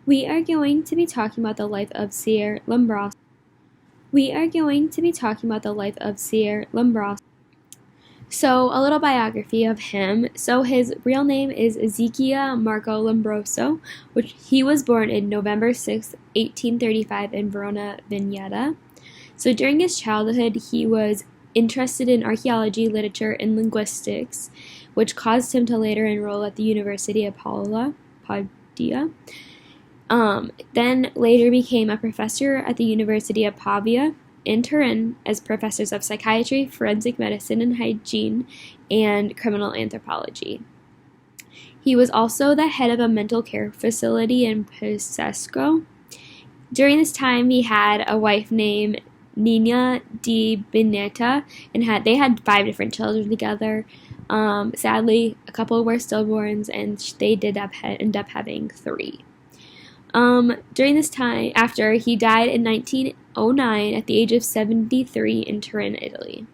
We are going to be talking about the life of Cesare Lombroso. We are going to be talking about the life of Cesare Lombroso. So, a little biography of him. So, his real name is Ezekiel Marco Lombroso, which he was born in November 6, 1835 in Verona, Veneto. So, during his childhood, he was interested in archaeology, literature, and linguistics, which caused him to later enroll at the University of Padua. Then later became a professor at the University of Pavia in Turin as professors of psychiatry, forensic medicine and hygiene, and criminal anthropology. He was also the head of a mental care facility in Pesesco. During this time, he had a wife named Nina di Bineta, and they had 5 different children together. Sadly, a couple were stillborns, and they did end up having 3. During this time, after he died in 1909 at the age of 73 in Turin, Italy.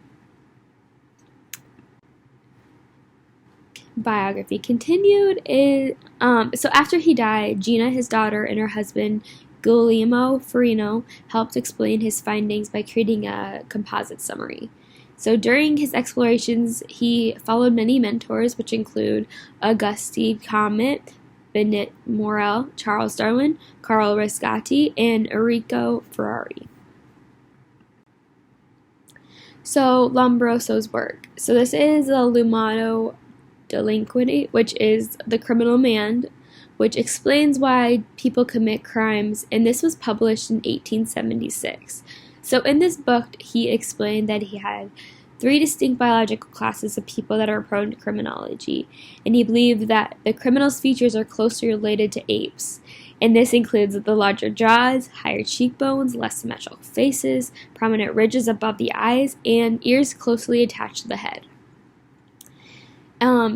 Biography continued. So after he died, Gina, his daughter, and her husband, Guglielmo Farino, helped explain his findings by creating a composite summary. So during his explorations, he followed many mentors, which include Auguste Comte, Bennet Morel, Charles Darwin, Carl Riscati, and Enrico Ferrari. So, Lombroso's work. So this is the L'uomo delinquente, which is the criminal man, which explains why people commit crimes, and this was published in 1876. So in this book, he explained that he had 3 distinct biological classes of people that are prone to criminology, and he believed that the criminals' features are closely related to apes, and this includes the larger jaws, higher cheekbones, less symmetrical faces, prominent ridges above the eyes, and ears closely attached to the head.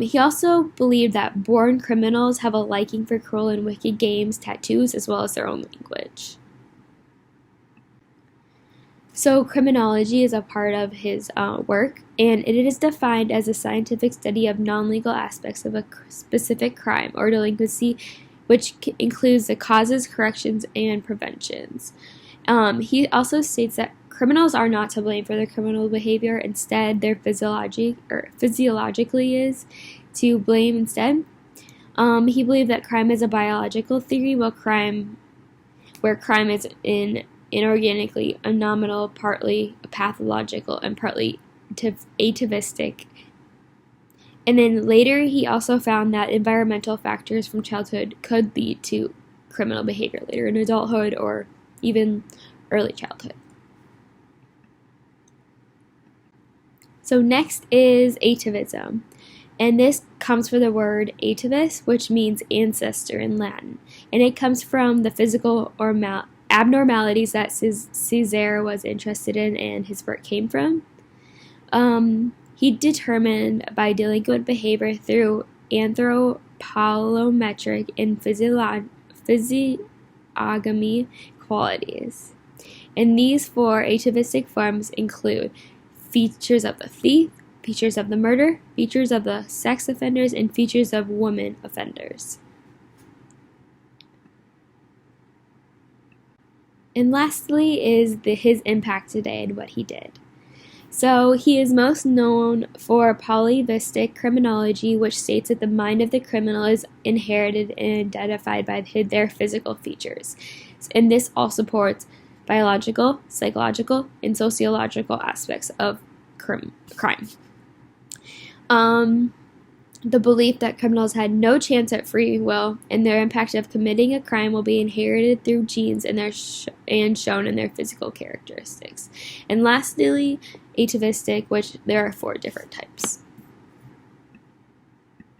He also believed that born criminals have a liking for cruel and wicked games, tattoos, as well as their own language. So criminology is a part of his work, and it is defined as a scientific study of non-legal aspects of a specific crime or delinquency, which includes the causes, corrections, and preventions. He also states that criminals are not to blame for their criminal behavior. Instead, their physiologically is to blame instead. He believed that crime is a biological theory, where crime is inorganically anomalous, partly pathological, and partly atavistic. And then later, he also found that environmental factors from childhood could lead to criminal behavior later in adulthood or even early childhood. So next is atavism, and this comes from the word atavis, which means ancestor in Latin, and it comes from the physical or abnormalities that Cesare was interested in and his work came from. He determined by delinquent behavior through anthropolometric and physiognomy qualities. And these 4 atavistic forms include features of the thief, features of the murder, features of the sex offenders, and features of women offenders. And lastly is his impact today and what he did. So he is most known for polyvistic criminology, which states that the mind of the criminal is inherited and identified by their physical features. And this all supports biological, psychological, and sociological aspects of crime. The belief that criminals had no chance at free will and their impact of committing a crime will be inherited through genes and shown in their physical characteristics. And lastly, atavistic, which there are 4 different types.